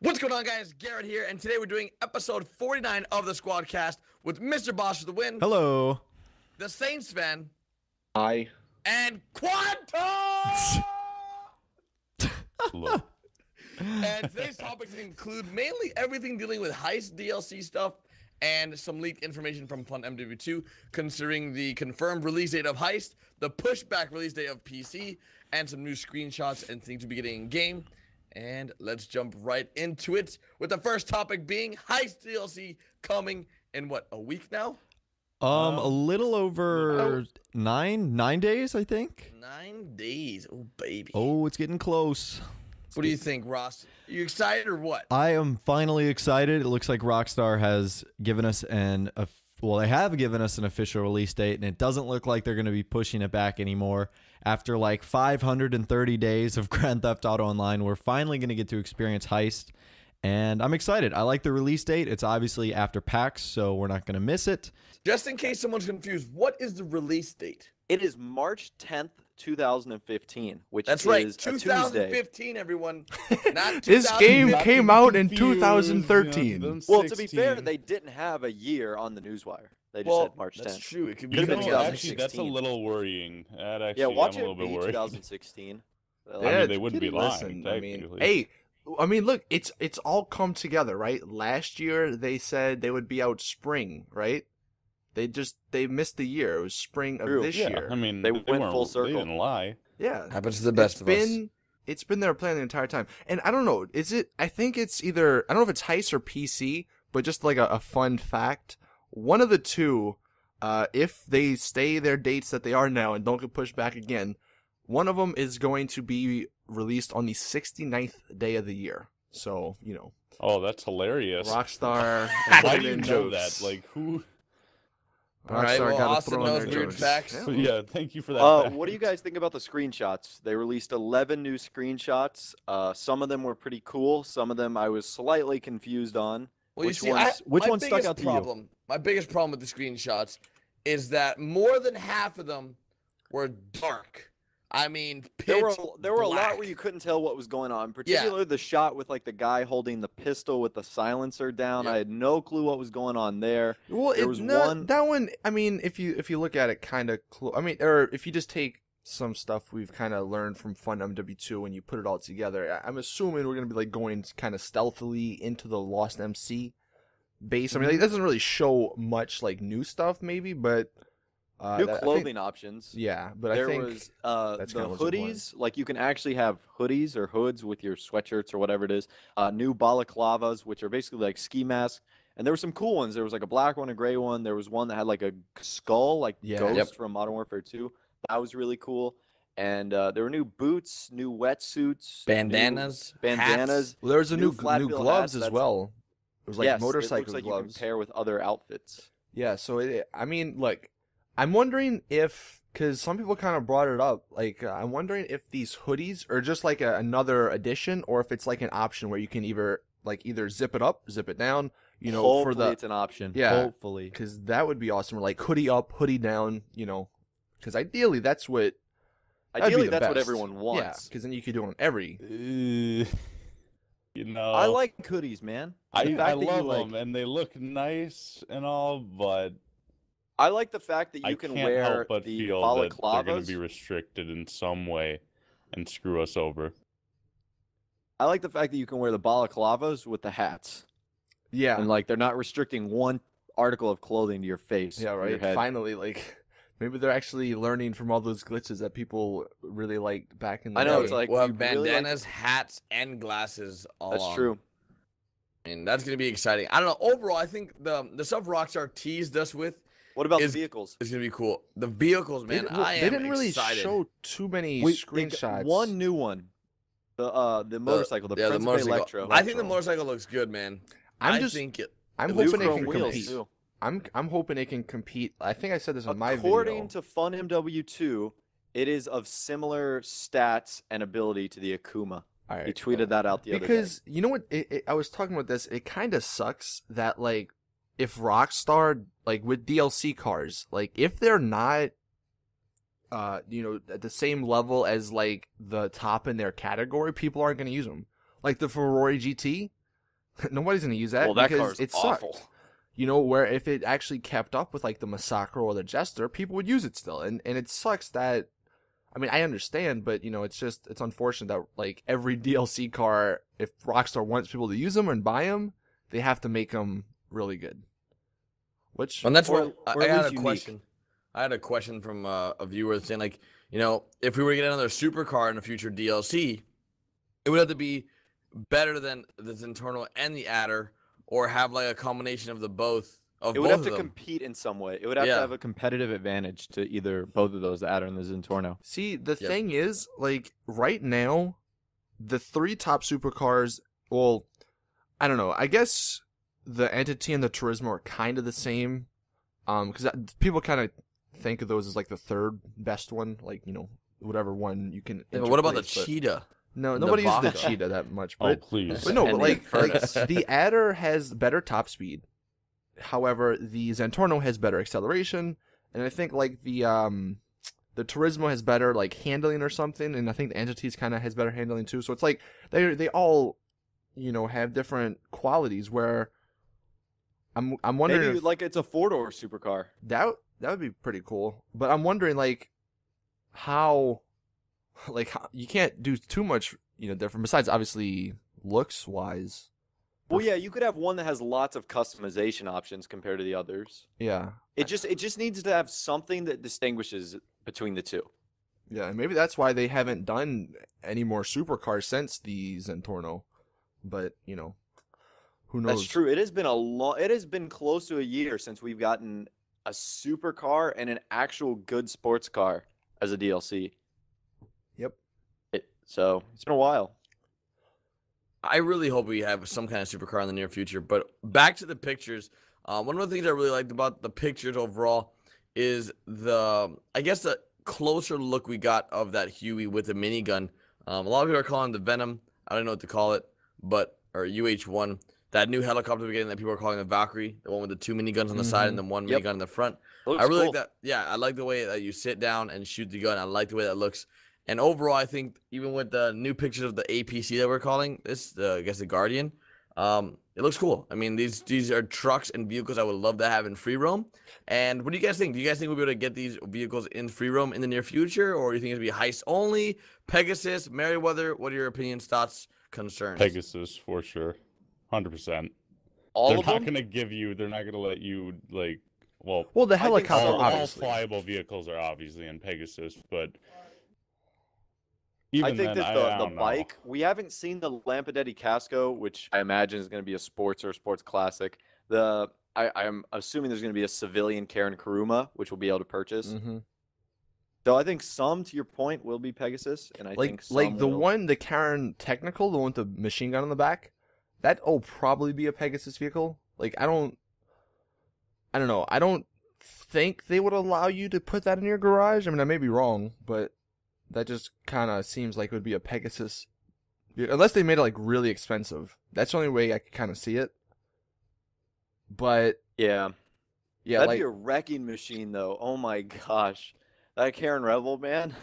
What's going on, guys? Garrett here, and today we're doing episode 49 of the Squadcast with Mr. Boss for the win, Hello. the Saints fan, Hi. and Quantum! Hello. And today's topics include mainly everything dealing with Heist DLC stuff and some leaked information from Fun MW2 concerning the confirmed release date of Heist, the pushback release date of PC, and some new screenshots and things to be getting in game. And let's jump right into it with the first topic being Heist DLC coming in what, a week now? A little over 9 days, I think. 9 days. Oh, baby. Oh, it's getting close. What do you think, Ross? Are you excited or what? I am finally excited. It looks like Rockstar has given us they have given us an official release date, and it doesn't look like they're going to be pushing it back anymore. After like 530 days of Grand Theft Auto Online, we're finally going to get to experience Heist, and I'm excited. I like the release date. It's obviously after PAX, so we're not going to miss it. Just in case someone's confused, what is the release date? It is March 10th, 2015, which That's is right, a Tuesday. 2015, everyone. Not This 2000. game came out in Confused, 2013. Well, to be fair, they didn't have a year on the newswire. They just said March 10th. That's true. It could be Could've been Actually, 2016. that's a little worrying. Yeah, watch I'm a it little be bit worried. 2016. I mean, they wouldn't be lying, Listen, technically. look, it's all come together, right? Last year they said they would be out spring, right? They missed the year. It was spring of True. this Yeah, year. I mean, They went full circle. They didn't lie. Yeah, Happens to the best of us. It's been their plan the entire time, and I don't know. I think it's either I don't know if it's Heist or PC, but just like a fun fact, one of the two. If they stay their dates that they are now and don't get pushed back again, one of them is going to be released on the 69th day of the year. So, Oh, that's hilarious. Rockstar. Why do you and know jokes. that? Like, who? All right, well, gotta Austin throw in knows their weird jokes. facts. Yeah, thank you for that. fact. What do you guys think about the screenshots? They released 11 new screenshots. Some of them were pretty cool. Some of them I was slightly confused on. Well, Which you see, ones- which my one stuck biggest out to you? problem, My biggest problem with the screenshots is that more than half of them were dark. I mean, There were pitch there were a lot black. where you couldn't tell what was going on, particularly the shot with like the guy holding the pistol with the silencer down. Yep. I had no clue what was going on there. Well, There was one- that one. I mean, if you look at it, kind of. Or if you just take some stuff we've kind of learned from Fun MW2 and you put it all together, I'm assuming we're gonna be like going kind of stealthily into the Lost MC base. I mean, it doesn't really show much like new stuff, maybe, but New I think- clothing options. yeah, but There I think was that's the kinda what's important. hoodies. Like you can actually have hoodies or hoods with your sweatshirts or whatever it is. New balaclavas, which are basically like ski masks. And there were some cool ones. There was like a black one, a gray one. There was one that had like a skull, like Yeah. Ghost Yep. from Modern Warfare 2. That was really cool. And there were new boots, new wetsuits, Bandanas, bandanas. well, there was a new new flat bill gloves hats, as that's- well. It was like Yes, motorcycle it looks like gloves. you can pair with other outfits. Yeah, so I mean, look, I'm wondering if, because some people kind of brought it up, like, I'm wondering if these hoodies are just like another addition, or if it's like an option where you can either zip it up, zip it down, Hopefully for the, it's an option. Yeah. Hopefully. because that would be awesome. Or like hoodie up, hoodie down, because ideally that's what, that'd be Ideally, the that's what best. everyone Yeah, wants. because then you could do it on every. I like hoodies, man. The I fact that you, love like- them, and they look nice and all, but I like the fact that I you can can't wear help but the feel that they're going balaclavas. to be restricted in some way and screw us over. I like the fact that you can wear the balaclavas with the hats, Yeah, and like they're not restricting one article of clothing to your face. yeah, or your right. head. Finally, like. Maybe they're actually learning from all those glitches that people really liked back in the I know, day. it's like, we'll have you really like- bandanas, hats, and glasses all That's on. true. And that's gonna be exciting. I don't know. Overall, I think the stuff Rockstar teased us with What about is- the vehicles? is gonna be cool. The vehicles, man, I am they didn't really excited. show too many Wait, they got screenshots. one new one. The motorcycle, the yeah, the Principe motorcycle. Electro. I think the motorcycle looks good, man. I'm think it. I'm it looks hoping it Chrome can wheels, compete. too. I'm hoping it can compete. I think I said this in my According video. to Fun MW2, it is of similar stats and ability to the Akuma. All right, He tweeted that out the other day. because you know what? I was talking about this. It kind of sucks that like if Rockstar like with DLC cars, like if they're not at the same level as like the top in their category, people aren't going to use them. Like the Ferrari GT, Nobody's gonna use that Well, that because car is it awful. sucked. You know, where if it actually kept up with like the Massacre or the Jester, people would use it still. And it sucks that, I mean, I understand, but you know, it's unfortunate that like every DLC car, if Rockstar wants people to use them and buy them, they have to make them really good. Which, And that's Or- what or I at had a least unique. question. I had a question from a viewer saying, like, you know, if we were to get another supercar in a future DLC, it would have to be better than the Zentorno and the Adder, or have like a combination of the both of It would both have to of them. compete in some way. It would have Yeah. to have a competitive advantage to either both of those, the Adder and the Zentorno. see, the Yep. thing is, like, right now, the 3 top supercars, well, I don't know. I guess the Entity and the Turismo are kind of the same. Because people kind of think of those as like the third best one, like, you know, whatever one you can. Yeah, but what about the interplace, but- Cheetah? No, the nobody uses the Vaca? Cheetah that much. Oh, But, please. but no, And but the like Furnace. the Adder has better top speed. However, the Zentorno has better acceleration, and I think like the Turismo has better like handling or something, and I think the Entities kind of has better handling too. So it's like they all, you know, have different qualities. Where I'm wondering Maybe if like it's a 4-door supercar. that would be pretty cool. But I'm wondering like how you can't do too much, you know, different besides obviously looks wise. Well, yeah, you could have one that has lots of customization options compared to the others. Yeah. It just needs to have something that distinguishes between the two. Yeah, and maybe that's why they haven't done any more supercars since the Zentorno. But, you know, who knows? That's true. It has been it has been close to a year since we've gotten a supercar and an actual good sports car as a DLC. Yep. So it's been a while. I really hope we have some kind of supercar in the near future. But back to the pictures. One of the things I really liked about the pictures overall is I guess the closer look we got of that Huey with the minigun. A lot of people are calling it the Venom. I don't know what to call it, or UH-1. That new helicopter we're getting that people are calling the Valkyrie, the one with the 2 miniguns on the side and then one Yep. minigun in the front. It looks I really cool. like that. Yeah, I like the way that you sit down and shoot the gun. I like the way that looks. And overall, I think even with the new pictures of the APC that we're calling this, I guess the Guardian, it looks cool. I mean, these are trucks and vehicles I would love to have in free roam. And what do you guys think? Do you guys think we'll be able to get these vehicles in free roam in the near future, or do you think it'll be heist only? Pegasus, Merryweather, what are your opinions, thoughts, concerns? Pegasus for sure, 100%. All They're of not them. gonna give you. They're not gonna let you like. Well, Well, the think helicopter, so. all obviously. flyable vehicles are obviously in Pegasus, but I even think then, that I the don't know. bike, we haven't seen the Lampadetти Casco, which I imagine is going to be a sports or a sports classic. I'm assuming there's going to be a civilian Karen Kuruma, which we'll be able to purchase. Mm-hmm. So I think some, to your point, will be Pegasus, and I think some Like the will. one, the Karen Technical, the one with the machine gun on the back, that'll probably be a Pegasus vehicle. Like I don't know. I don't think they would allow you to put that in your garage. I mean, I may be wrong, but that just kind of seems like it would be a Pegasus, unless they made it like really expensive. That's the only way I could kind of see it. But Yeah, yeah, that'd like be a wrecking machine, though. Oh my gosh, that Karen Rebel, man.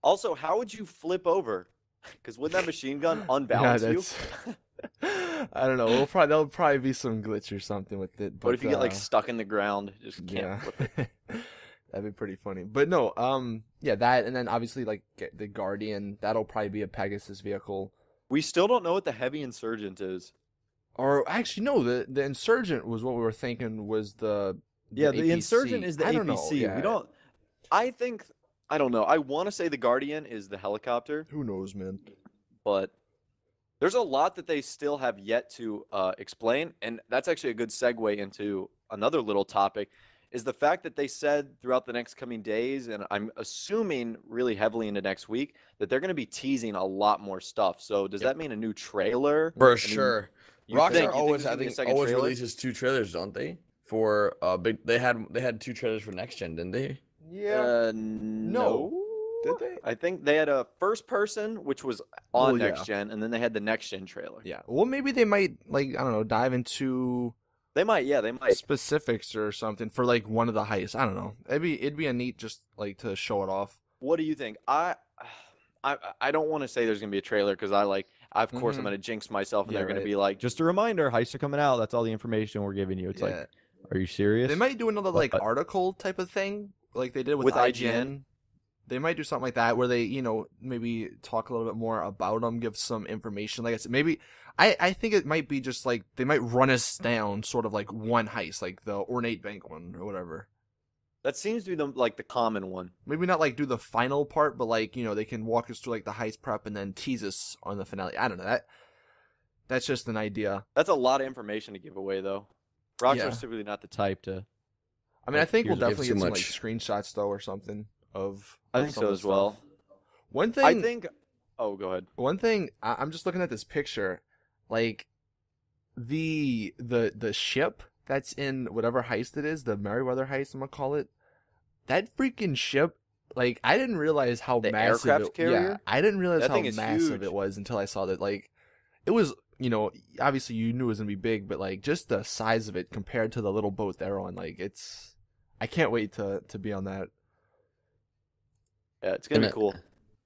Also, how would you flip over? Because wouldn't that machine gun unbalance you? I don't know. There'll probably be some glitch or something with it. But What if you get like stuck in the ground? Just can't yeah, flip it. that'd be pretty funny. But no, yeah, that, and then obviously like the Guardian, that'll probably be a Pegasus vehicle. We still don't know what the Heavy Insurgent is. Or actually, no, the Insurgent was what we were thinking was the Yeah, the APC. Insurgent is the I APC. don't know, yeah. We don't. I don't know. I want to say the Guardian is the helicopter, Who knows, man? but there's a lot that they still have yet to explain, and that's actually a good segue into another little topic. Is the fact that they said throughout the next coming days, and I'm assuming really heavily into next week, that they're going to be teasing a lot more stuff. So does that mean a new trailer? For I mean, sure. you think- Rockstar you think always, there's I gonna be a think, second always trailer? releases 2 trailers, don't they? For big, they had 2 trailers for next gen, didn't they? No. Did they? I think they had a first person, which was on Well, yeah. next gen, and then they had the next gen trailer. Yeah. Well, maybe they might like I don't know dive into They might, yeah, they might. specifics or something for like one of the heists. I don't know. It'd be a neat just like to show it off. What do you think? I don't want to say there's gonna be a trailer because of course, I'm Mhm. going to jinx myself, and Yeah, they're going right. to be like, just a reminder, heists are coming out. That's all the information we're giving you. It's Yeah. like, are you serious? They might do another like But- article type of thing, like they did with, With IGN. IGN? They might do something like that where they, maybe talk a little bit more about them, give some information. Like I said, maybe I think it might be just like they might run us down, sort of like one heist, like the Ornate Bank one or whatever. That seems to be the common one. Maybe not like do the final part, but like they can walk us through like the heist prep and then tease us on the finale. I don't know That's just an idea. That's a lot of information to give away, though. Rockstar's Yeah. typically not the type to. I mean, I think we'll Here's- definitely too get some much. like screenshots though or something of. I think some so of the as well. stuff. One thing I think. Oh, go ahead. One thing I'm just looking at this picture, like the ship that's in whatever heist it is, the Merryweather heist I'm gonna call it. That freaking ship, like I didn't realize how The massive aircraft Yeah, carrier? I didn't realize That how thing is massive huge. it was until I saw that. Like it was, obviously you knew it was gonna be big, but like just the size of it compared to the little boat they're on, like I can't wait to be on that. Yeah, it's gonna be And, cool.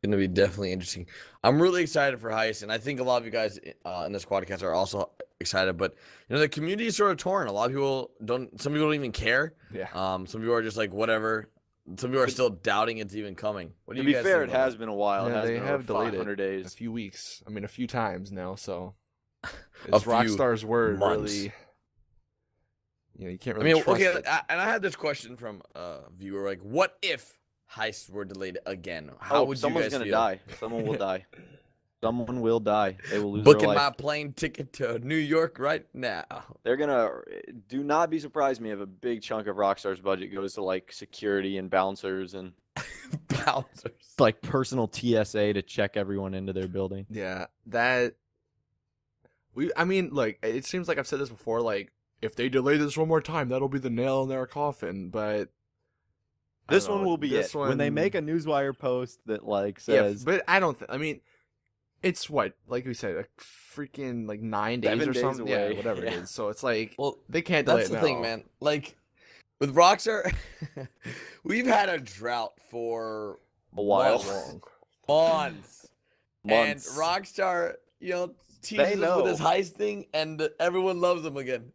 Gonna be definitely interesting. I'm really excited for Heist, and I think a lot of you guys in this quadcast are also excited. But the community is sort of torn. A lot of people don't. Some people don't even care. Yeah. Some people are just like whatever. Some people are still doubting it's even coming. What do To you be guys fair, think it about has been a while. Yeah, it has they been have over delayed it 500 a days. few weeks. I mean, a few times now. So A it's few Rockstar's word, months. really. You can't I really. mean, trust okay, it. and I had this question from a viewer, like, what if Heists were delayed again? How would you someone's guys gonna feel? die. Someone will die. Someone will die. They will lose Booking their my life. plane ticket to New York right now. They're gonna. Do not be surprised me if a big chunk of Rockstar's budget goes to like security and bouncers and Bouncers. Like personal TSA to check everyone into their building. Yeah, that. I mean, like, it seems like I've said this before. Like, if they delay this one more time, that'll be the nail in their coffin. But I this don't one know, will be this it. When they one- make a Newswire post that like yeah, says but I don't. I mean, it's what, like we said, a freaking like 9 days 7 or days something. away. Yeah, whatever it Yeah. is. So it's like Well, they can't delay that's it the now. thing, man. Like, with Rockstar, we've had a drought for a while. Long. months. Months. And Rockstar, teases us know. with this heist thing, and everyone loves them again.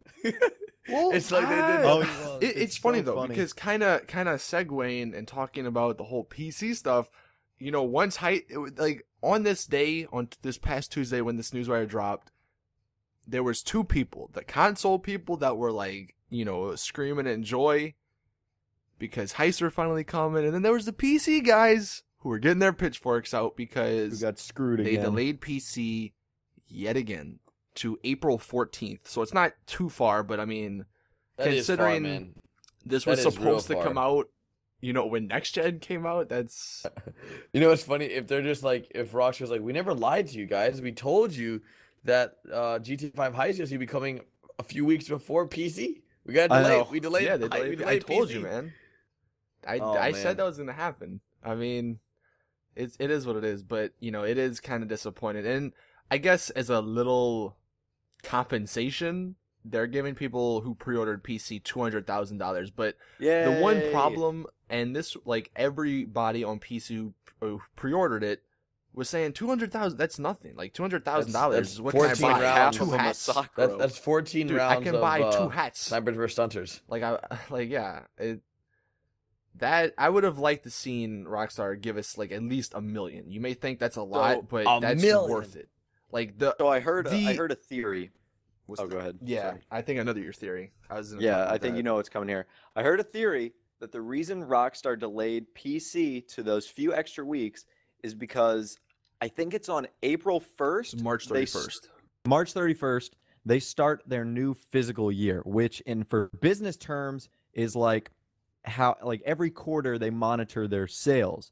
Well, it's like they did Oh, nothing wrong. It's funny so though, funny. because kind of segueing and talking about the whole PC stuff. Once like on this day, on this past Tuesday when this Newswire dropped, there was two people, the console people that were like, screaming in joy because heists were finally coming, and then there was the PC guys who were getting their pitchforks out Who because got screwed they again. delayed PC yet again to April 14th. So it's not too far, but I mean, That is far, considering man. this That was is real supposed to far. come out, when next gen came out. That's It's funny if they're just like, if Rockstar's like, we never lied to you guys. We told you that GTA 5 Heist is going to be coming a few weeks before PC. We got I delayed. know. We delayed. yeah. we I delayed told PC. you, man. Oh, I man. said that was gonna happen. I mean, it is what it is, but it is kind of disappointing. And I guess as a little compensation, they're giving people who pre-ordered PC $200,000. But Yeah. the one problem, and this like everybody on PC who pre-ordered it was saying 200,000. That's nothing. Like $200,000 That's is what can I 14 buy? rounds Two of a hats. Masacro. That's 14 Dude, rounds I can of buy 2 hats. Snipers vs. Stunters. That I would have liked to seen Rockstar give us like at least $1 million. You may think that's a lot, So, but $1 that's million. worth it. Like the So I heard The- I heard a theory. what's Oh, go ahead. Yeah, Sorry. I think I know your theory. I was gonna Yeah, talk I about think that. you know what's coming here. I heard a theory that the reason Rockstar delayed PC to those few extra weeks is because I think it's on April 1st. It's March they 31st. March 31st, they start their new physical year, which for business terms is like how every quarter they monitor their sales.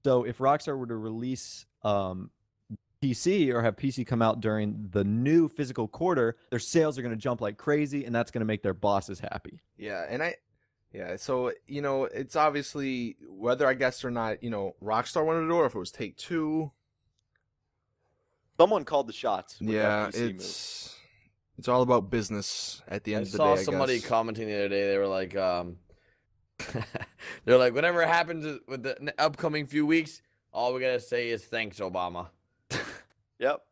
So if Rockstar were to release PC or have PC come out during the new physical quarter, their sales are going to jump like crazy, and that's going to make their bosses happy. Yeah, so it's obviously whether I guess or not, Rockstar wanted to do it, or if it was Take-Two. Someone called the shots. With Yeah, that PC move. it's all about business at the I end of the saw day. somebody guess. commenting the other day. They were like, they're like, whatever happens with the upcoming few weeks, all we gotta say is thanks, Obama. Yep.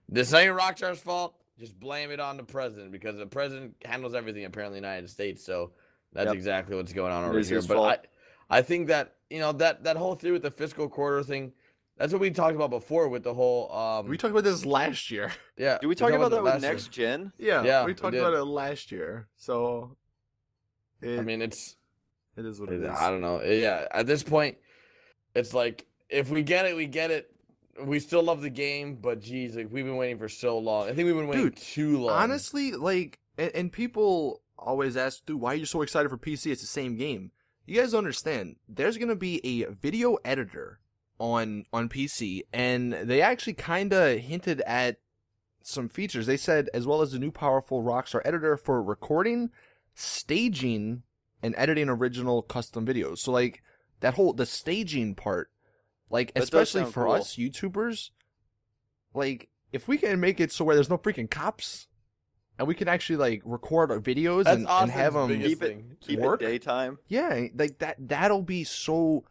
This ain't Rockstar's fault. Just blame it on the president because the president handles everything apparently in the United States. So that's exactly what's going on over is here. his But fault. I think that that whole theory with the fiscal quarter thing, that's what we talked about before with the whole. We talked about this last year. Yeah. Did we talk about that with last year. next gen? Yeah, we we talked did. about it last year. So, I mean, it is what it is. I don't know. Yeah, at this point, it's like if we get it, we get it. We still love the game, but geez, like we've been waiting for so long. I think we've been waiting too long. Honestly, like, and people always ask, dude, why are you so excited for PC? It's the same game. You guys don't understand. There's gonna be a video editor on PC, and they actually kind of hinted at some features. They said, as well as the new powerful Rockstar editor for recording, staging, and editing original custom videos. So, like, the staging part, like, That does especially sound for cool. us YouTubers, like, if we can make it so where there's no freaking cops, and we can actually, like, record our videos That's and Austin's have them biggest Keep it thing. keep Work? it daytime. yeah, like that'll be so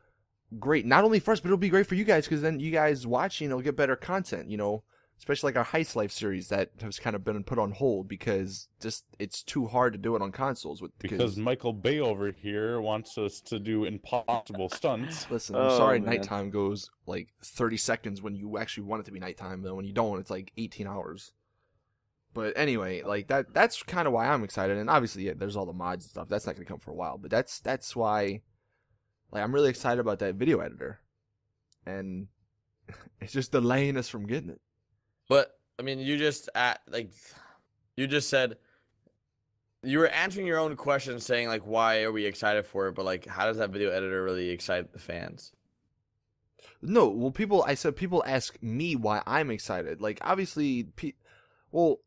great. Not only for us, but it'll be great for you guys, because then you guys watching will get better content, especially like our Heist Life series that has kind of been put on hold because just it's too hard to do it on consoles Because Michael Bay over here wants us to do impossible stunts. listen, I'm Oh, sorry, man. nighttime goes like 30 seconds when you actually want it to be nighttime, though when you don't, it's like 18 hours. But anyway, like that's kind of why I'm excited, and obviously, yeah, there's all the mods and stuff. That's not gonna come for a while, but that's why, like, I'm really excited about that video editor, and it's just delaying us from getting it. But I mean, you just said you were answering your own question, saying like, why are we excited for it? But like, how does that video editor really excite the fans? No, well, people ask me why I'm excited. Like, obviously, well,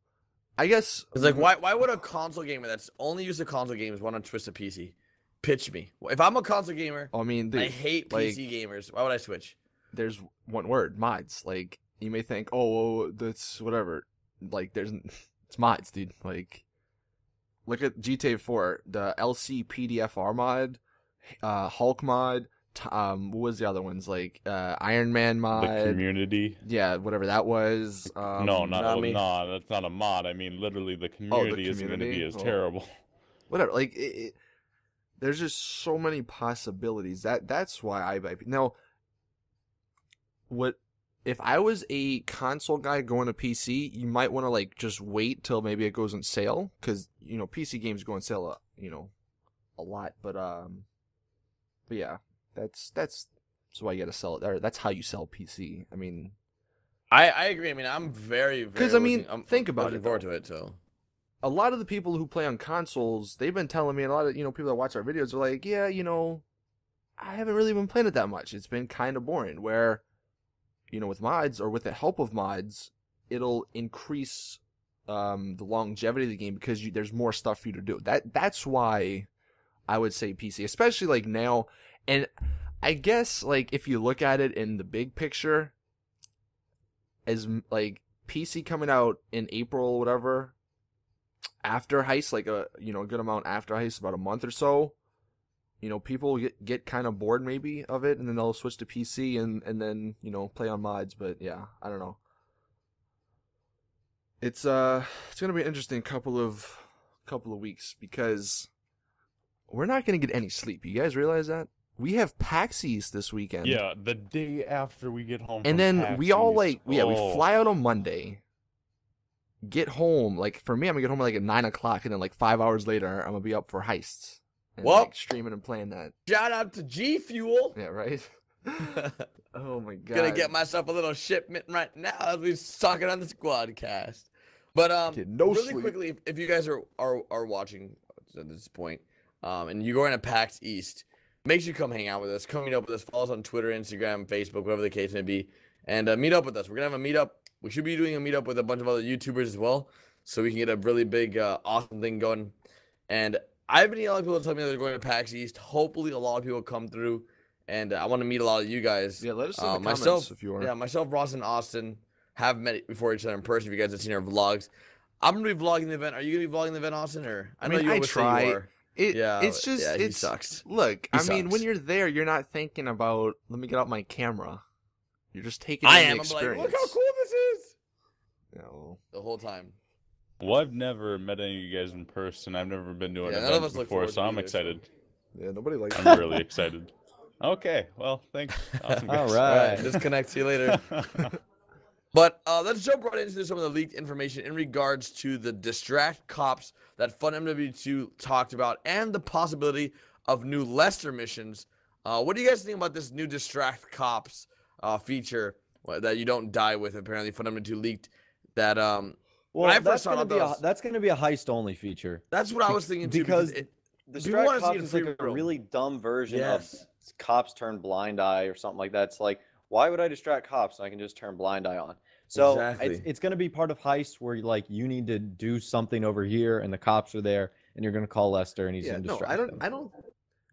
I guess It's like, why would a console gamer that's only used to console games want to twist a PC? Pitch me. If I'm a console gamer, I mean, dude, I hate like, PC gamers. Why would I switch? there's one word, mods. Like, you may think, oh, that's whatever. Like, it's mods, dude. Like, look at GTA 4, the LC PDFR mod, Hulk mod, what was the other ones? Like, Iron Man mod. The community. Yeah, whatever that was. No, Nami. that's not a mod. I mean, literally, the community isn't going to be community? as Oh. terrible. Whatever. Like, there's just so many possibilities. That's why I buy. Now, if I was a console guy going to PC, you might want to like just wait till maybe it goes on sale, because PC games go on sale, a lot. But yeah, that's why you got to sell it. Or that's how you sell PC. I mean, I agree. I mean, I'm very 'Cause, I mean, I'm think about looking it, forward though. to it. So a lot of the people who play on consoles, they've been telling me, a lot of people that watch our videos are like, yeah, I haven't really been playing it that much. It's been kind of boring. Where, with mods or with the help of mods, it'll increase the longevity of the game because there's more stuff for you to do. That's why I would say PC, especially like now. And I guess like if you look at it in the big picture, as like PC coming out in April or whatever, after Heist, like a good amount after Heist, about a month or so, people get kind of bored maybe of it, and then they'll switch to PC and then play on mods. But yeah, I don't know. It's gonna be an interesting couple of weeks because we're not gonna get any sleep. You guys realize that? We have PAX East this weekend. Yeah, the day after we get home. And from then PAX we all East. we fly out on Monday. Get home, like for me, I'm gonna get home at like at 9 o'clock, and then like 5 hours later, I'm gonna be up for Heists. And, Well- like, streaming and playing that. shout out to G Fuel. Yeah, right. Oh my god. Gonna get myself a little shipment right now as we talking on the Squadcast. But Get no really sleep. quickly, if you guys are watching at this point, and you're going to PAX East, make sure you come hang out with us. Come meet up with us. Follow us on Twitter, Instagram, Facebook, whatever the case may be, and meet up with us. We're gonna have a meetup. We should be doing a meetup with a bunch of other YouTubers as well, so we can get a really big, awesome thing going. And I've been yelling at people to tell me they're going to PAX East. Hopefully, a lot of people come through, and I want to meet a lot of you guys. Yeah, let us know in the myself, comments if you are. Yeah, myself, Ross, and Austin have met before each other in person. If you guys have seen our vlogs, I'm gonna be vlogging the event. Are you gonna be vlogging the event, Austin? Or I mean, know you I always say try. you are. It's just yeah, he it's sucks. Look, He I mean, when sucks. you're there, you're not thinking about let me get out my camera. You're just taking I in am. the I'm like, experience. look how cool this is. Yeah, well, the whole time. Well, I've never met any of you guys in person. I've never been to an Yeah, none of event us look before, forward so to it I'm either, so. excited. yeah, nobody likes. I'm really excited. Okay, well, thanks. Awesome, All guys. All right, right. disconnect. See you later. But let's jump right into some of the leaked information in regards to the Distract Cops that FunMW2 talked about and the possibility of new Lester missions. What do you guys think about this new Distract Cops feature that you don't die with? Apparently, FunMW2 leaked that. When I first that's saw gonna it, be that's gonna be a heist only feature. that's what I was thinking too. because Because The people wanna Distract see it Cops in is like free a roam. really dumb version Yes. of Cops Turn Blind Eye or something like that. It's like, why would I distract cops when I can just turn Blind Eye on? So Exactly. It's gonna be part of heist where you need to do something over here and the cops are there and you're gonna call Lester and he's Yeah, gonna no, distract them. I don't.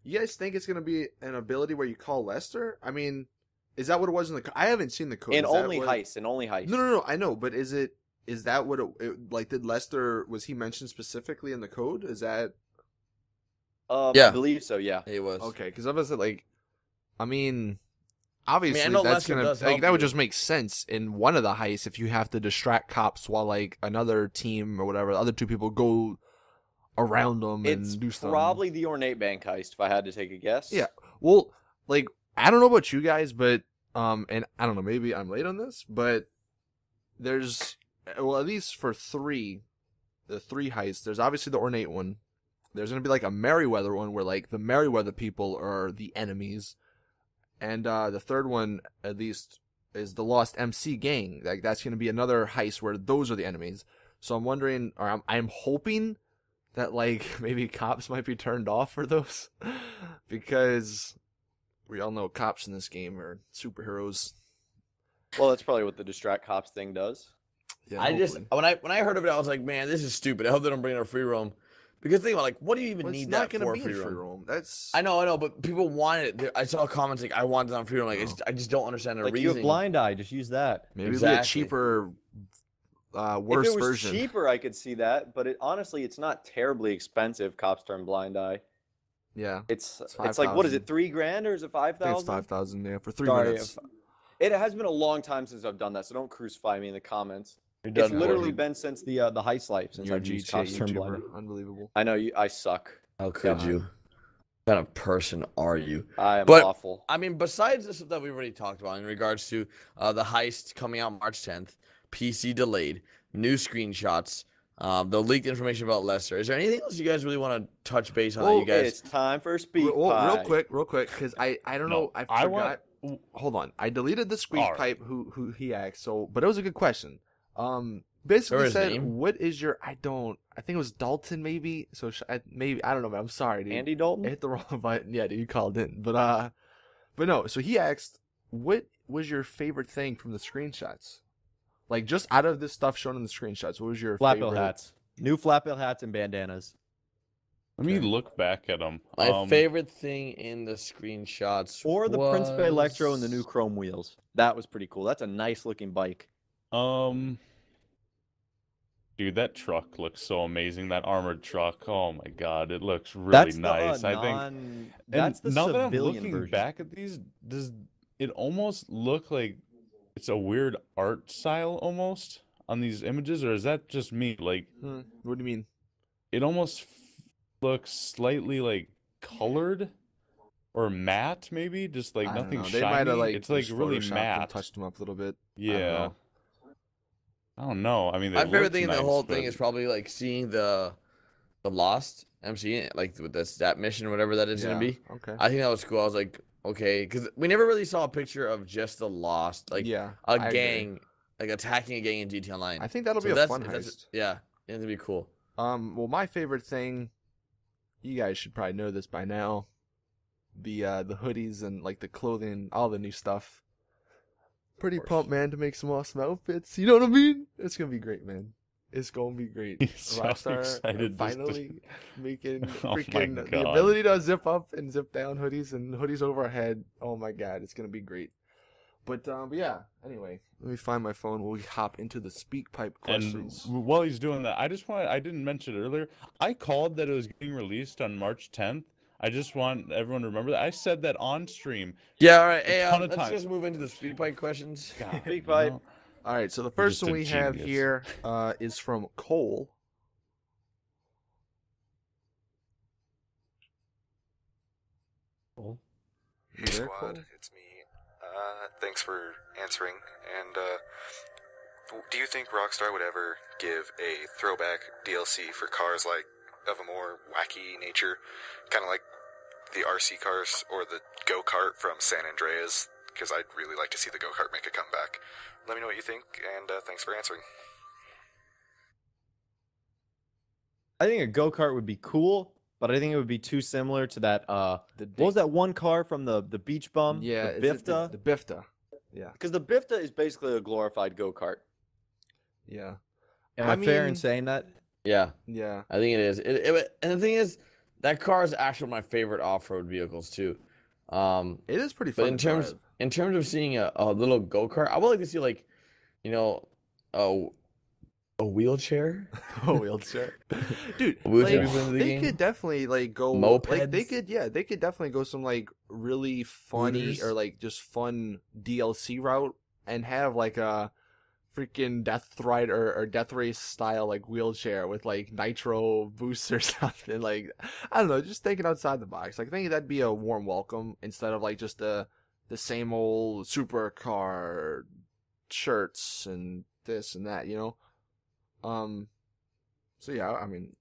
You guys think it's gonna be an ability where you call Lester? I mean, is that what it was in the? I haven't seen the code. in Is that only what- heist, in only heist. No, I know, but is that what it like? Did Lester, was he mentioned specifically in the code? Is that Yeah. I believe so. Yeah. It was okay? Because I was like, I mean, obviously know that's Lester gonna does like help that would you. just make sense in one of the heists if you have to distract cops while like another team or whatever, the other two people go around them It's and do stuff. probably the Ornate Bank heist, if I had to take a guess. Yeah. Well, like I don't know about you guys, but and I don't know, maybe I'm late on this, but there's at least for the three heists, there's obviously the Ornate one. There's gonna be like a Merryweather one where like the Merryweather people are the enemies, and the third one at least is the Lost MC gang. Like that's gonna be another heist where those are the enemies. So I'm wondering, or I'm hoping that like maybe cops might be turned off for those because we all know cops in this game are superheroes. Well, that's probably what the Distract Cops thing does. Yeah, I just hopefully. when I heard of it, I was like, man, this is stupid. I hope they don't bring it to free roam. Because think about like, what do you even Well, it's need not that gonna for be in free free roam? roam. That's I know, but people wanted it. I saw comments like, I want it on free roam. Like, I just don't understand the Like you reason. have blind eye, just use that. maybe it'll be a Exactly. cheaper, worse if it was version. cheaper, I could see that. But honestly, it's not terribly expensive. Cops Turn Blind Eye. Yeah, It's It's like, what is 5,000. it, $3,000 or is it I think it's 5,000? 5,000. Yeah, for 3 Sorry, minutes. it has been a long time since I've done that, so don't crucify me in the comments. You're It's done for. literally been since the heist life since You're a I've used GTA Cops Turn Blind Eye. YouTuber. Unbelievable. I know I suck. How could you? What kind of person are you? I am But- awful. I mean, besides the stuff that we've already talked about in regards to the heist coming out March 10th, PC delayed, new screenshots, the leaked information about Lester. Is there anything else you guys really want to touch base on that Well, you guys? It's time for speak Well, pie. real quick, because I don't No, know. I I forgot. want- Hold on. I deleted the squeak Alright. pipe who he asked. So, but it was a good question. Basically his said, name? "What is your?" I think it was Dalton, maybe. So maybe I don't know. Man, I'm sorry, dude. Andy I Dalton? hit the wrong button. Yeah, dude, you called in. But no. So he asked, "What was your favorite thing from the screenshots? Like just out of this stuff shown in the screenshots, what was your Flat favorite?" bill hats. New flat bill hats and bandanas. Let me Okay. look back at them. My favorite thing in the screenshots Or the Principe Electro and the new was- chrome wheels. That was pretty cool. That's a nice looking bike. Dude, that truck looks so amazing. That armored truck. Oh my god, it looks really That's nice. The, I think. non, that's the now that I'm civilian looking version. back at these, does it almost look like it's a weird art style almost on these images, or is that just me? Like, What do you mean? it almost looks slightly like colored or matte, maybe, just like I don't nothing know. shiny. They might have It's like just really photoshopped and matte. touched them up a little bit. Yeah. know. I don't know. I mean, they My favorite look thing in the nice, whole thing but- is probably like seeing the Lost MC, like with that mission, whatever that is gonna be. Okay. I think that was cool. I was like, okay, because we never really saw a picture of just the Lost, like yeah. a I agree. gang, like attacking a gang in GTA Online. I think that'll So be a that's- fun that's- heist. Yeah, it'll be cool. Well, my favorite thing, you guys should probably know this by now. The hoodies and like the clothing, all the new stuff. Pretty course. pumped, man, to make some awesome outfits. You know what I mean? It's gonna be great, man. It's gonna be great. He's so Rockstar excited just to- finally making Oh my freaking the God. ability to zip up and zip down hoodies and hoodies over our head. Oh my god, it's gonna be great. But yeah. Anyway, let me find my phone. We'll hop into the speak pipe And questions. while he's doing that, I didn't mention it earlier. I called that it was getting released on March 10th. I just want everyone to remember that. I said that on stream. Yeah, all right. Hey, ton of let's time. just move into the speed pipe questions. God, Speak you pipe. know? All right, so the You're first just one a we have genius. here is from Cole. You Hey there, squad, Cole? it's me. Thanks for answering. And do you think Rockstar would ever give a throwback DLC for cars like of a more wacky nature, kind of like the RC cars or the go kart from San Andreas? Because I'd really like to see the go kart make a comeback. Let me know what you think, and thanks for answering. I think a go kart would be cool, but I think it would be too similar to that. What was that one car from the beach bum? Yeah, the is it Bifta. the Bifta. Yeah, Because the Bifta is basically a glorified go kart. yeah, Am I I fair in mean- saying that? Yeah, yeah. I think it is. And the thing is, that car is actually my favorite off-road vehicles too. It is pretty But fun. to in terms of seeing a little go-kart, I would like to see like, you know, a wheelchair. drive. Oh, wheelchair, dude. Wheelchair Like, people into the they game? could definitely like go. Like they Mopeds? could definitely go some like really funny Scooters? or like just fun DLC route and have like a freaking death ride or death race style like wheelchair with like nitro boost or something. Like I don't know, just thinking outside the box. Like I think that'd be a warm welcome instead of like just the same old supercar shirts and this and that, you know. So yeah, I mean,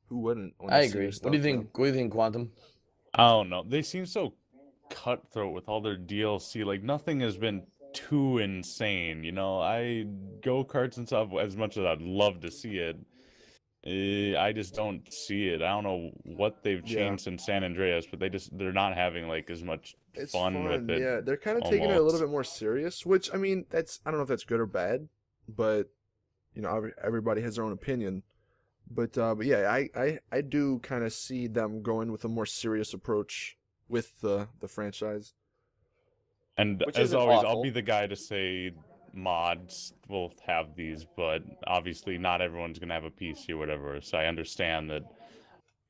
who wouldn't? When I they see agree. new What do you stuff, think? What do you think, Quantum? I don't know. They seem so cutthroat with all their DLC. Like nothing has been too insane, you know. I go karts and stuff as much as I'd love to see it. I just don't see it. I don't know what they've Yeah. changed since San Andreas, but they're not having like as much It's fun with it. Yeah, they're kind of taking it a little almost. bit more serious, which I mean, I don't know if that's good or bad, but you know, everybody has their own opinion. But yeah, I do kind of see them going with a more serious approach with the franchise. And Which as isn't always, I'll awful. be the guy to say mods will have these, but obviously not everyone's gonna have a PC or whatever. So I understand that,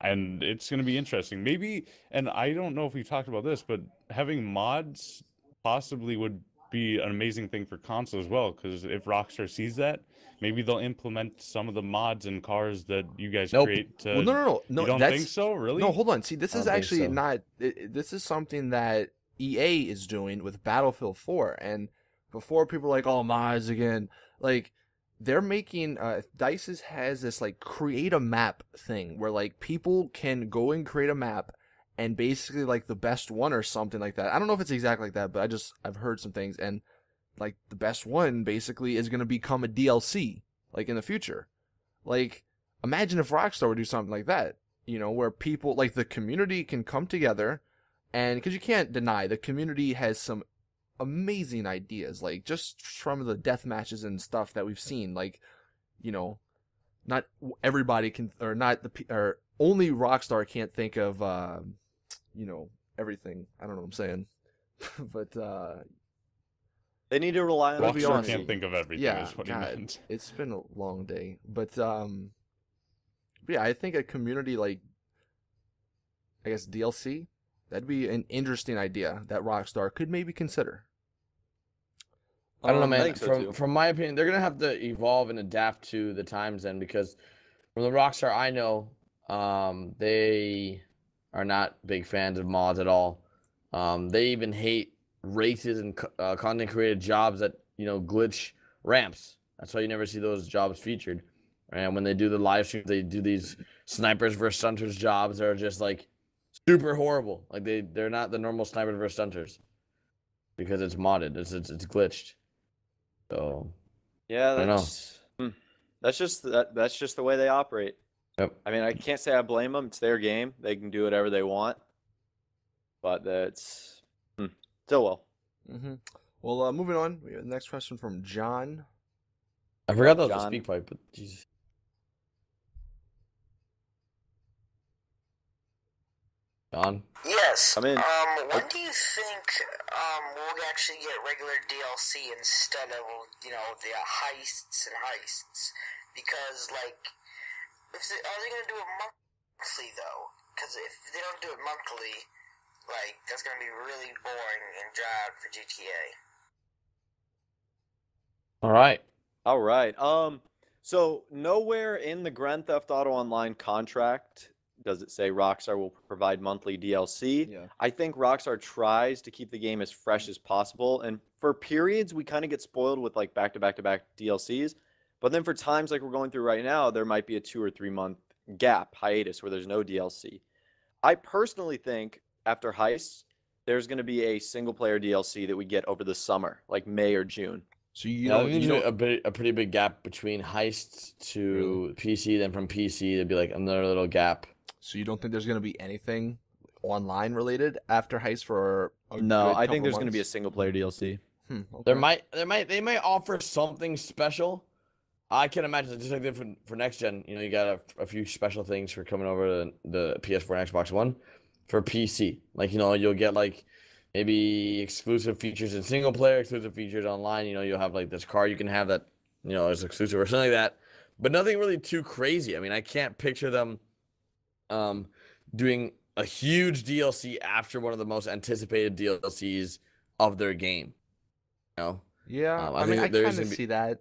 and it's gonna be interesting. Maybe, and I don't know if we talked about this, but having mods possibly would be an amazing thing for console as well. Because if Rockstar sees that, maybe they'll implement some of the mods and cars that you guys Nope. create. To, Well, no, you don't that's think so? Really? no. Hold on. See, this I is don't think actually so. not. This is something that EA is doing with Battlefield 4, and before people were like, "Oh, mods again." Like they're making. Dice has this like create a map thing where like people can go and create a map, and basically like the best one or something like that. I don't know if it's exactly like that, but I've heard some things, and like the best one basically is gonna become a DLC like in the future. Like imagine if Rockstar would do something like that, you know, where people like the community can come together, and because you can't deny the community has some amazing ideas, like just from the death matches and stuff that we've seen. Like, you know, not everybody can, or not or only Rockstar can't think of, you know, everything. I don't know what I'm saying, but They need to rely on Let's be Rockstar honest. can't think of everything. yeah, Is what he God, meant. it's been a long day, but yeah, I think a community like, I guess DLC, that'd be an interesting idea that Rockstar could maybe consider. I don't know, man. think so, too. From my opinion, they're gonna have to evolve and adapt to the times then, because from the Rockstar I know, they are not big fans of mods at all. They even hate races and content created jobs that glitch ramps. That's why you never see those jobs featured. And when they do the live streams, they do these snipers versus stunters jobs that are just like super horrible. Like they're not the normal snipers versus stunters because it's modded. It's glitched. So Yeah, I don't know. that's just the way they operate. Yep. I mean, I can't say I blame them. It's their game. They can do whatever they want. But that's still well. Mm-hmm. Well, moving on. We have the next question from John. I forgot that was a John. speak pipe, but Jesus. John. Yes. I'm in. When do you think we'll actually get regular DLC instead of the heists? Because are they gonna do it monthly though? Because if they don't do it monthly, that's gonna be really boring and dry out for GTA. All right. All right. So nowhere in the Grand Theft Auto Online contract does it say Rockstar will provide monthly DLC. Yeah. I think Rockstar tries to keep the game as fresh as possible, and for periods we kind of get spoiled with like back to back to back DLCs. But then for times like we're going through right now, there might be a 2 or 3 month gap hiatus where there's no DLC. I personally think after Heist, there's going to be a single player DLC that we get over the summer, like May or June. So you Yeah, I know, think you there's know, a pretty big gap between Heists to PC, then from PC there'd be like another little gap. so you don't think there's gonna be anything online related after Heist for a No, good I think couple there's going to be a months? single player DLC. Okay. They might offer something special. I can imagine just like they did for next gen. You know, you got a few special things for coming over to the PS4 and Xbox One for PC. Like, you know, you'll get like maybe exclusive features in single player, exclusive features online. You know, you'll have like this car you can have that, you know, is exclusive or something like that. But nothing really too crazy. I mean, I can't picture them doing a huge DLC after one of the most anticipated DLCs of their game. You know? Yeah, I I mean, think I there is kind of gonna be- see that.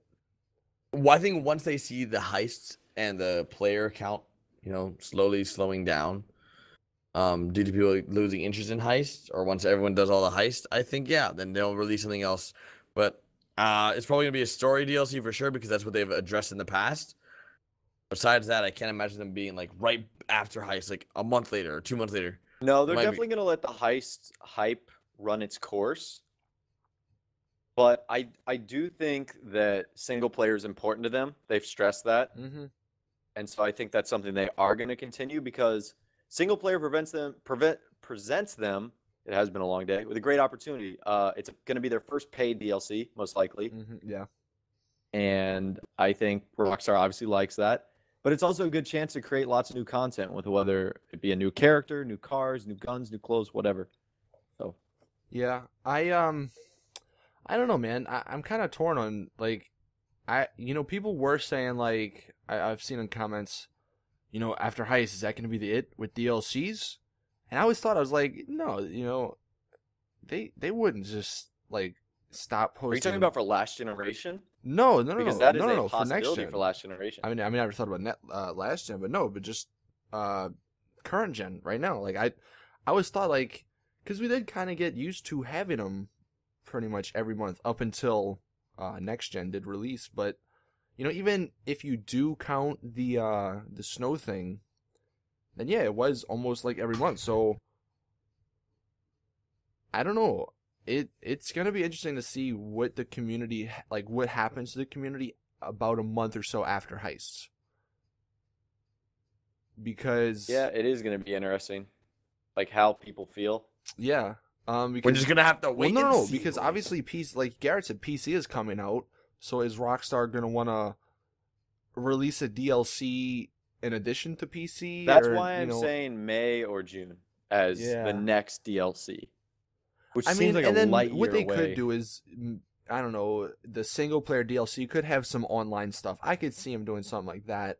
Well, I think once they see the heists and the player count, you know, slowly slowing down, due to people losing interest in heists, or once everyone does all the heists, I think yeah, then they'll release something else. But it's probably gonna be a story DLC for sure because that's what they've addressed in the past. Besides that, I can't imagine them being like right after heist, like a month later or 2 months later. No, they're Might be. definitely going to let the Heist hype run its course. But I do think that single player is important to them. They've stressed that. Mm-hmm. And so I think that's something they are going to continue because single player presents them, it has been a long day, with a great opportunity. It's going to be their first paid DLC, most likely. Mm-hmm. Yeah. And I think Rockstar obviously likes that. But it's also a good chance to create lots of new content with whether it be a new character, new cars, new guns, new clothes, whatever. So Yeah, I don't know, man. I'm kind of torn on like, people were saying like I've seen in comments, after Heist is that going to be the it with DLCs? And I always thought I was like, no, they wouldn't just like stop posting. are you talking about for last generation? No, Because that is no, a no, for next possibility gen. for last generation. I never thought about last gen, but no, but just current gen right now. Like I always thought like, because we did kind of get used to having them pretty much every month up until next gen did release. But even if you do count the snow thing, then yeah, it was almost like every month. So I don't know. It's gonna be interesting to see what the community like what happens to the community about a month or so after Heists. Because Yeah, it is going to be interesting, like how people feel. yeah, We're because just gonna have to well, wait. no, and no, see, because boys. obviously PC, like Garrett said, PC is coming out. So is Rockstar gonna want to release a DLC in addition to PC? That's or, why I'm saying May or June as Yeah. the next DLC, which I seems mean, like and a then light what they year away. could do is, I don't know, the single player DLC could have some online stuff. I could see him doing something like that.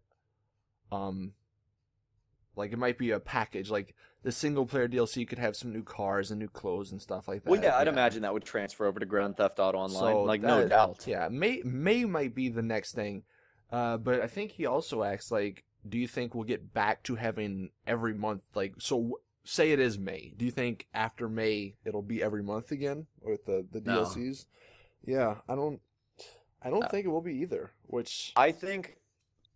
Like it might be a package. Like the single player DLC could have some new cars and new clothes and stuff like that. Well, yeah, I'd imagine that would transfer over to Grand Theft Auto Online, So like no that- doubt. Yeah, May might be the next thing. But I think he also asked, like, do you think we'll get back to having every month? Like, so say it is May. Do you think after May it'll be every month again with the No. DLCs? Yeah, I don't think it will be either. Which I think,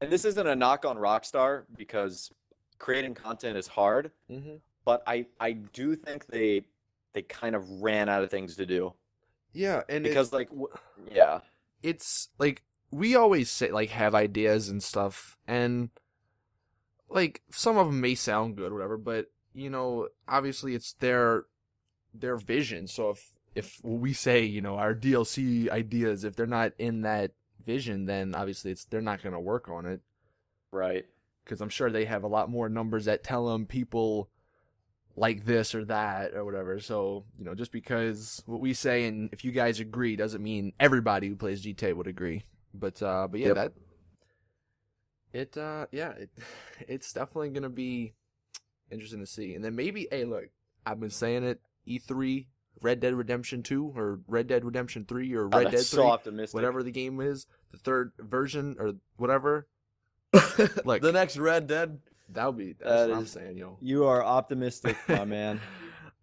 and this isn't a knock on Rockstar because creating content is hard, Mhm. but I do think they kind of ran out of things to do yeah, and because yeah, it's like we always say like have ideas and stuff, and like some of them may sound good or whatever, but obviously it's their vision. So if we say our DLC ideas, if they're not in that vision, then obviously they're not going to work on it, right. because I'm sure they have a lot more numbers that tell them people like this or that or whatever. So just because what we say and if you guys agree doesn't mean everybody who plays GTA would agree. But yeah, Yep. it's definitely gonna be interesting to see. And then maybe, hey, look, I've been saying it, E3 Red Dead Redemption 2 or Red Dead Redemption 3 or Oh, Red that's Dead 3, so optimistic. whatever the game is, the third version or whatever. Like The next Red Dead. that would be. That's That what I'm is- saying, yo. You are optimistic, my man.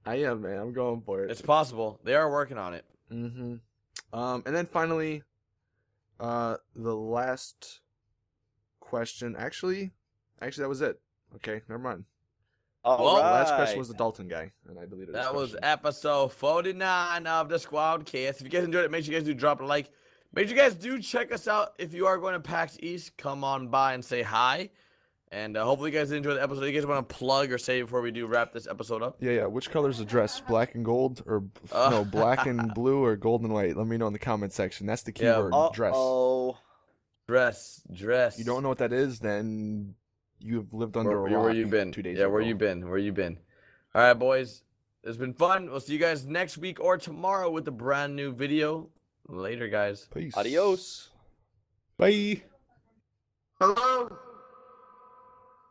I am, man. I'm going for it. It's possible. They are working on it. Mm-hmm. And then finally, the last question. Actually, that was it. Okay, never mind. All Well, The last right. question was the Dalton guy, and I deleted his That was question. episode 49 of the Squadcast. If you guys enjoyed it, make sure you guys do drop a like. Make sure you guys do check us out. If you are going to PAX East, come on by and say hi. And hopefully you guys enjoyed the episode. You guys want to plug or say before we do wrap this episode up? Yeah. Which color's the dress? Black and gold, or no, black and blue, or gold and white? Let me know in the comment section. That's the keyword. Dress. Oh, Dress. You don't know what that is? Then you've lived under a rock. Where you been? 2 days Yeah, ago. where you been? All right, boys. It's been fun. We'll see you guys next week or tomorrow with a brand new video. Later, guys. Peace. adios. Bye. Hello?